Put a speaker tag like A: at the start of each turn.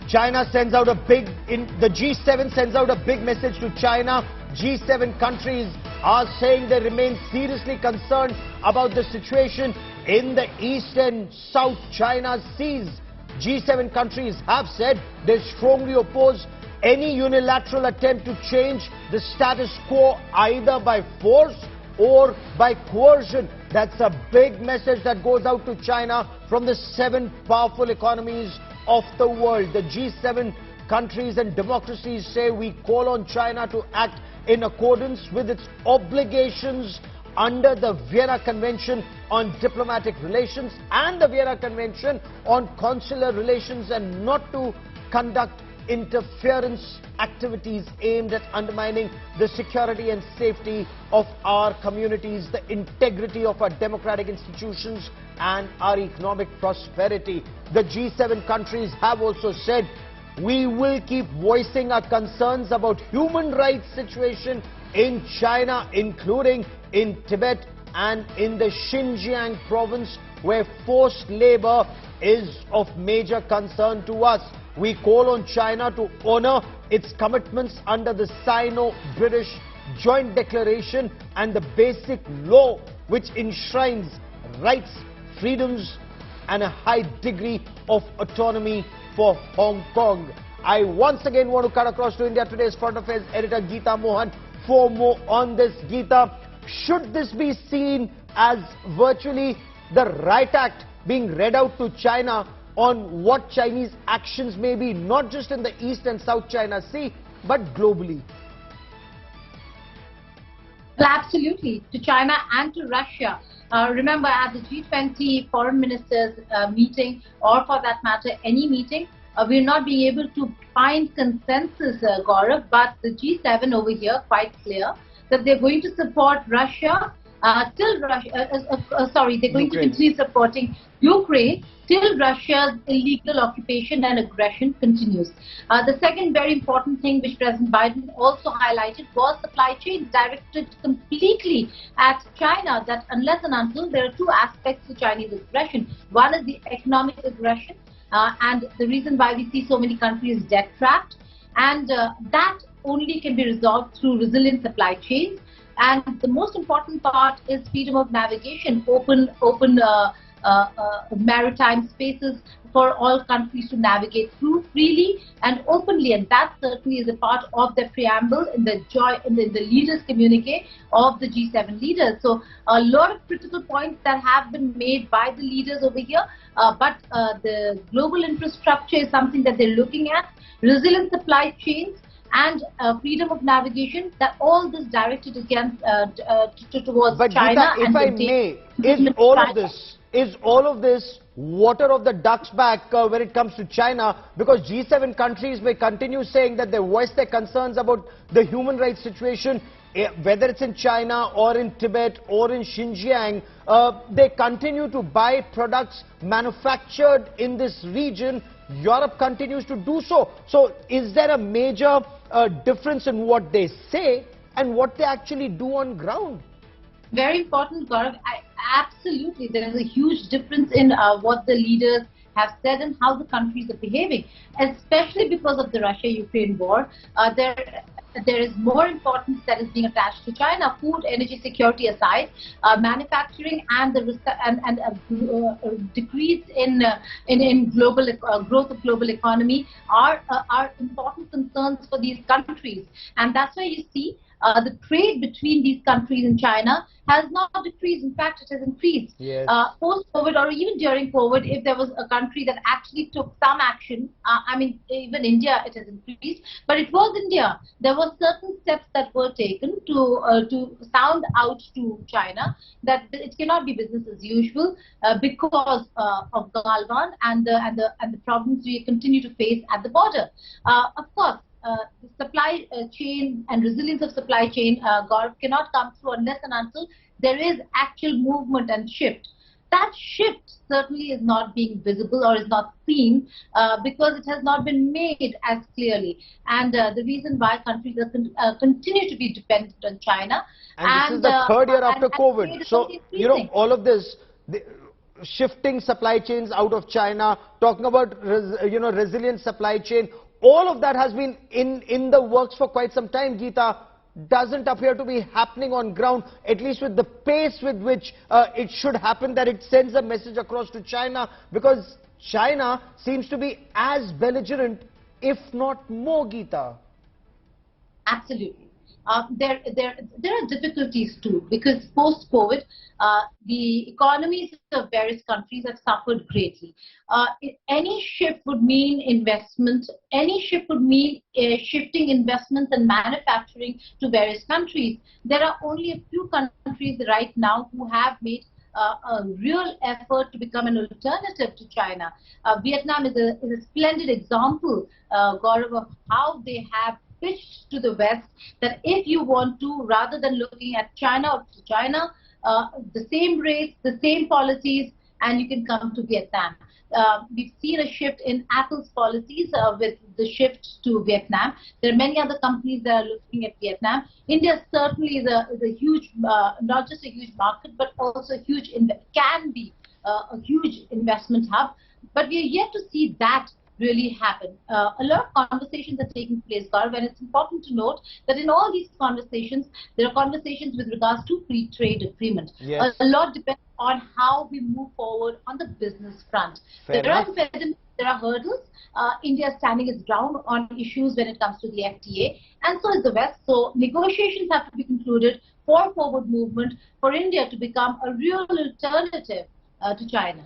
A: China sends out a the G7 sends out a big message to China. G7 countries are saying they remain seriously concerned about the situation in the East and South China Seas. G7 countries have said they strongly oppose any unilateral attempt to change the status quo either by force or by coercion. That's a big message that goes out to China from the 7 powerful economies of the world. The G7 countries and democracies say we call on China to act in accordance with its obligations under the Vienna Convention on Diplomatic Relations and the Vienna Convention on Consular Relations, and not to conduct interference activities aimed at undermining the security and safety of our communities, the integrity of our democratic institutions and our economic prosperity. The G7 countries have also said we will keep voicing our concerns about human rights situation in China, including in Tibet and in the Xinjiang province, where forced labor is of major concern to us. We call on China to honor its commitments under the Sino-British Joint Declaration and the Basic Law, which enshrines rights, freedoms and a high degree of autonomy for Hong Kong. I once again want to cut across to India Today's Foreign Affairs editor Geeta Mohan for more on this. Geeta, should this be seen as virtually the right act being read out to China on what Chinese actions may be, not just in the East and South China Sea, but globally?
B: Well, absolutely, to China and to Russia. Remember, at the G20 foreign ministers meeting, or for that matter, any meeting, we're not being able to find consensus, Gaurav, but the G7 over here, quite clear that they're going to support Russia till Russia, they're going to continue supporting Ukraine till Russia's illegal occupation and aggression continues. The second very important thing which President Biden also highlighted was supply chains directed completely at China, that unless and until there are 2 aspects to Chinese aggression. One is the economic aggression, and the reason why we see so many countries debt trapped, and that only can be resolved through resilient supply chains. And the most important part is freedom of navigation, open maritime spaces for all countries to navigate through freely and openly, and that certainly is a part of the preamble in the leaders' communique of the G7 leaders. So a lot of critical points that have been made by the leaders over here, but the global infrastructure is something that they're looking at, resilient supply chains and freedom of navigation, that all this directed against towards
A: but
B: China.
A: Geeta, if I may, is all of this water of the duck's back when it comes to China? Because G7 countries may continue saying that they voice their concerns about the human rights situation, whether it's in China or in Tibet or in Xinjiang. They continue to buy products manufactured in this region. Europe continues to do so. So is there a major difference in what they say and what they actually do on ground?
B: Very important, Gaurav. Absolutely, there is a huge difference in what the leaders have said and how the countries are behaving, especially because of the Russia-Ukraine war. There is more importance that is being attached to China. Food, energy security aside, manufacturing and the decrease in global growth of global economy are important concerns for these countries, and that's why you see the trade between these countries and China has not decreased. In fact, it has increased.
A: Yes.
B: Post-COVID or even during COVID, if there was a country that actually took some action, I mean, even India, it has increased. But it was India. There were certain steps that were taken to sound out to China that it cannot be business as usual because of Galwan and the problems we continue to face at the border. Of course, the supply chain and resilience of supply chain, Gaurav, cannot come through unless and until there is actual movement and shift. That shift certainly is not being visible or is not seen because it has not been made as clearly. And the reason why countries are continue to be dependent on China.
A: And this is the 3rd year after COVID. So, you know, all of this, shifting supply chains out of China, talking about resilient supply chain. All of that has been in the works for quite some time, Geeta. Doesn't appear to be happening on ground, at least with the pace with which it should happen, that it sends a message across to China, because China seems to be as belligerent, if not more, Geeta.
B: Absolutely. There are difficulties too, because post-COVID, the economies of various countries have suffered greatly. Any shift would mean investment. Any shift would mean shifting investments and manufacturing to various countries. There are only a few countries right now who have made a real effort to become an alternative to China. Vietnam is a splendid example, Gaurav, of how they have pitched to the West that if you want to, rather than looking at China, the same rates, the same policies, and you can come to Vietnam. We've seen a shift in Apple's policies with the shift to Vietnam. There are many other companies that are looking at Vietnam. India certainly is a huge, not just a huge market, but also a huge, can be a huge investment hub. But we are yet to see that really happen. A lot of conversations are taking place, Gaurav, and it's important to note that in all these conversations, there are conversations with regards to free trade agreement.
A: Yes.
B: A lot depends on how we move forward on the business front. There are impediments, there are hurdles. India is standing its ground on issues when it comes to the FTA, and so is the West. So negotiations have to be concluded for forward movement for India to become a real alternative to China.